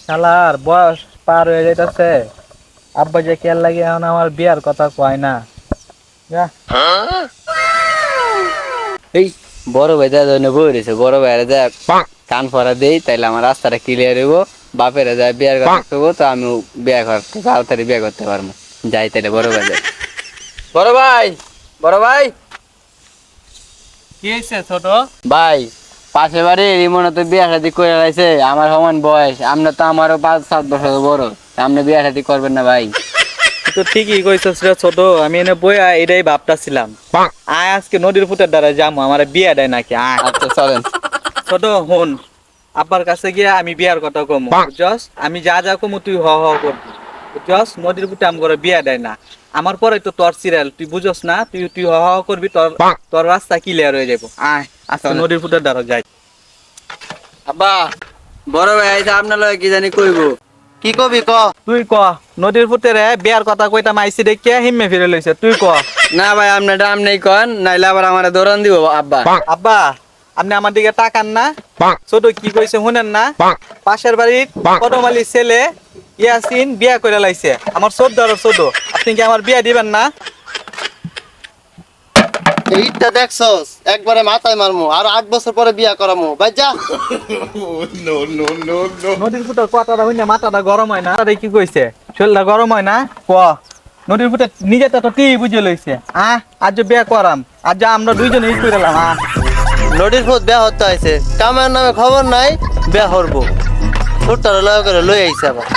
শালার বয়স পার হয়ে যাইতাছে। আব্বা যে কেয়ার লাগে এখন আমার বিয়ার কথা কয় না। যা। এই বড় ভাই দাদা বই রয়েছে, বড় ভাইয়ের যা কান ফরা দেই, তাইলে আমার রাস্তাটা ক্লিয়ার হইব। বাপেরা যায় বিয়ার কথা করবো, তো আমি বিয়া করতে তাড়াতাড়ি বিয়ে করতে পারবো। যাই তাইলে বড় ভাই যাই। বড় ভাই, বড় ভাই, কি হয়েছে ছোট? ভাই পাশে বাড়ি রিমনে তো বিয়া শাদি করে লাইছে, আমার সমান বয়স। আপনি তো আমারও 5-7 বছর বড়, আপনি বিয়া শাদি করবেন না ভাই? তুই তো ঠিকই কইছিস রে ছোট, আমি এনে বই এটাই ভাবতাছিলাম। আয় আজকে নদীর ফুটের দ্বারা যাবো, আমার বিয়া দেয় নাকি। আয় আচ্ছা চলেন। ছোট হন, আব্বার কাছে গিয়ে আমি বিয়ার কথা কমু, বুঝছস? আমি যা যা কমু তুই হ হ করবি, বুঝছস? নদীর ফুটে আম করে বিয়া দেয় না। আমার পরে তো তোর সিরিয়াল, তুই বুঝস না? তুই তুই হ হ করবি, তোর তোর রাস্তা ক্লিয়ার হয়ে যাবো। আয় আজকে চলেন। নদীর ফুটের দ্বারা যাই। আব্বা, বড় ভাই আইসা আপনার লগে কি জানি কইব। কি কবি ক? তুই ক, নদীর ফুটেরে বিয়ার কথা কইতাম আইসি দেখিয়া হিম্মে ফিরে লইছে, তুই ক। না ভাই, আপনার দাম নেই কন, নাইলে আবার আমার দৌড়ান দিব আব্বা। আব্বা, আপনি আমার দিকে তাকান না? ছোট কি কইছে শুনেন না? পাশের বাড়ির কদমালি ছেলে ইয়াসিন বিয়া করে লাইছে, আমার ছোট আর ছোট। আপনি কি আমার বিয়া দিবেন না? এইটা দেখছস, একবারে মাথায় মারমু, আর 8 বছর পরে বিয়া করামু। ভাই যা। নদীর ফুটের কথাটা হইনা মাথাটা গরম হয় না? আরে কি কইছে, শরীরটা গরম হয় না? ক, নদীর ফুটে নিজে তো কি বুঝে লইছে। আজ বিয়া করাম, আজ আমরা দুইজনে ই কইরালাম। নদীর ফুট বিয়া হতে হয়েছে, কামের নামে খবর নাই, বিয়া হরবো। ছোট্টার লয় করে লই আইছে আবার।